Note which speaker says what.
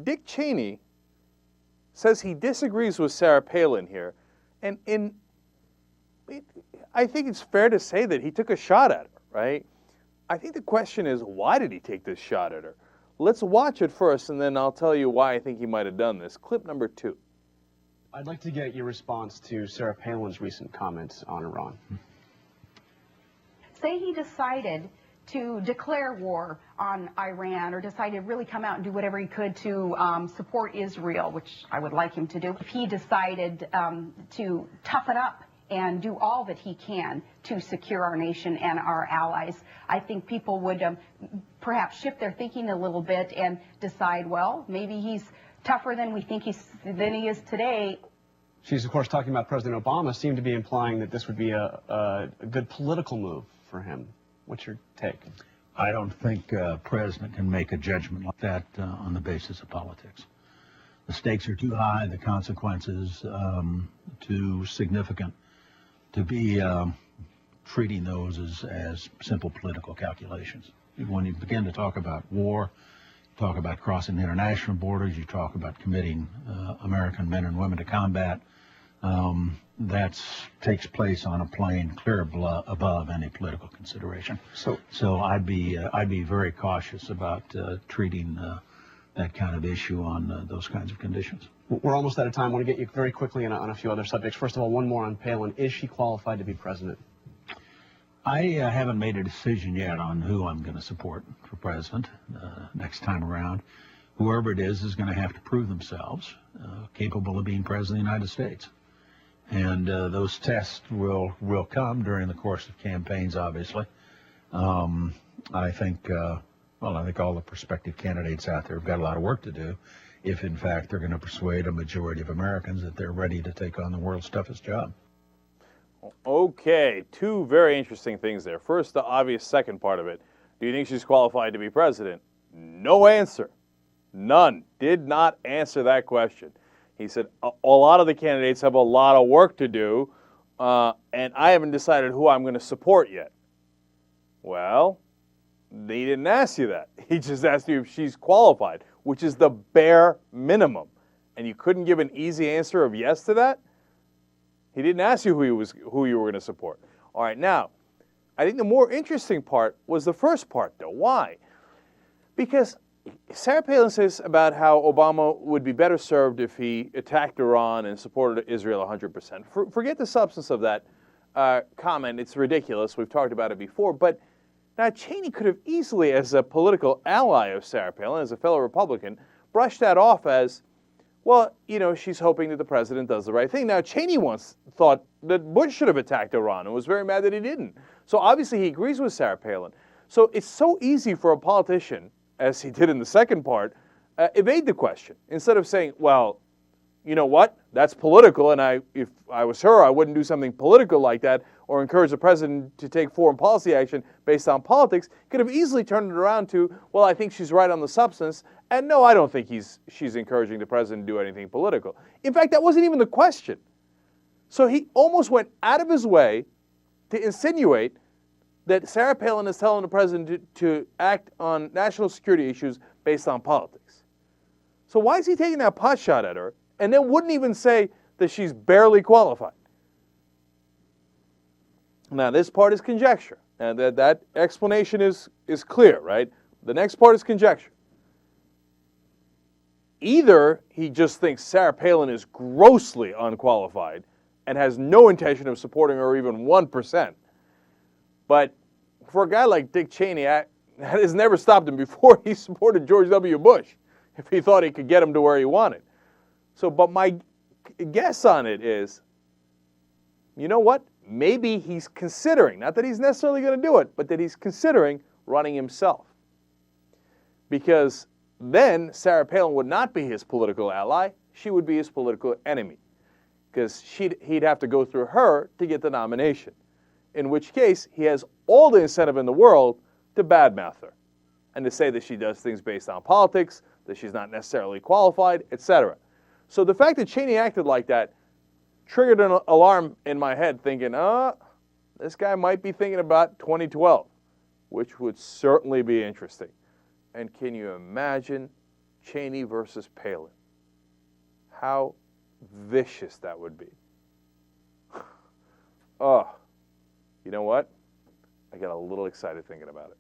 Speaker 1: Dick Cheney says he disagrees with Sarah Palin here, and I think it's fair to say that he took a shot at her, right? I think the question is, why did he take this shot at her? Let's watch it first, and then I'll tell you why I think he might have done this. Clip number 2.
Speaker 2: I'd like to get your response to Sarah Palin's recent comments on Iran.
Speaker 3: Say he decided to declare war on Iran, or decided to really come out and do whatever he could to support Israel, which I would like him to do. If he decided to toughen up and do all that he can to secure our nation and our allies, I think people would perhaps shift their thinking a little bit and decide, well, maybe he's tougher than we think than he is today.
Speaker 2: She's, of course, talking about President Obama, seemed to be implying that this would be a good political move for him. What's your take?
Speaker 4: I don't think a president can make a judgment like that on the basis of politics. The stakes are too high, the consequences too significant to be treating those as simple political calculations. When you begin to talk about war, talk about crossing international borders, you talk about committing American men and women to combat, that takes place on a plane clear above any political consideration. So I'd be very cautious about treating that kind of issue on those kinds of conditions.
Speaker 2: We're almost out of time. I want to get you very quickly on a few other subjects. First of all, one more on Palin. Is she qualified to be president?
Speaker 4: I haven't made a decision yet on who I'm going to support for president next time around. Whoever it is going to have to prove themselves capable of being president of the United States. And those tests will come during the course of campaigns, obviously. I think all the prospective candidates out there have got a lot of work to do if, in fact, they're going to persuade a majority of Americans that they're ready to take on the world's toughest job.
Speaker 1: Okay, 2 very interesting things there. First, the obvious second part of it. Do you think she's qualified to be president? No answer. None. Did not answer that question. He said, a lot of the candidates have a lot of work to do, and I haven't decided who I'm going to support yet. Well, he didn't ask you that. He just asked you if she's qualified, which is the bare minimum. And you couldn't give an easy answer of yes to that? He didn't ask you who you were going to support. All right, now, I think the more interesting part was the first part, though. Why? Because Sarah Palin says about how Obama would be better served if he attacked Iran and supported Israel 100%. Forget the substance of that comment. It's ridiculous. We've talked about it before. But now Cheney could have easily, as a political ally of Sarah Palin, as a fellow Republican, brushed that off as, well, you know, she's hoping that the president does the right thing. Now, Cheney once thought that Bush should have attacked Iran and was very mad that he didn't. So obviously he agrees with Sarah Palin. So it's so easy for a politician, as he did in the second part, evade the question. Instead of saying, well, you know what, that's political, and if I was her, I wouldn't do something political like that or encourage the president to take foreign policy action based on politics, could have easily turned it around to, well, I think she's right on the substance, and no, I don't think she's encouraging the president to do anything political. In fact, that wasn't even the question. So he almost went out of his way to insinuate that Sarah Palin is telling the president to act on national security issues based on politics. So why is he taking that pot shot at her and then wouldn't even say that she's barely qualified? Now, this part is conjecture, and that explanation is clear, right? The next part is conjecture. Either he just thinks Sarah Palin is grossly unqualified and has no intention of supporting her even 1%. But for a guy like Dick Cheney, that has never stopped him before. He supported George W. Bush if he thought he could get him to where he wanted. So, but my guess on it is, you know what? Maybe he's considering, not that he's necessarily going to do it, but that he's considering running himself. Because then Sarah Palin would not be his political ally. She would be his political enemy. Because he'd have to go through her to get the nomination. In which case, he has all the incentive in the world to badmouth her and to say that she does things based on politics, that she's not necessarily qualified, etc. So the fact that Cheney acted like that triggered an alarm in my head thinking, this guy might be thinking about 2012, which would certainly be interesting. And can you imagine Cheney versus Palin. How vicious that would be. Oh, you know what? I got a little excited thinking about it.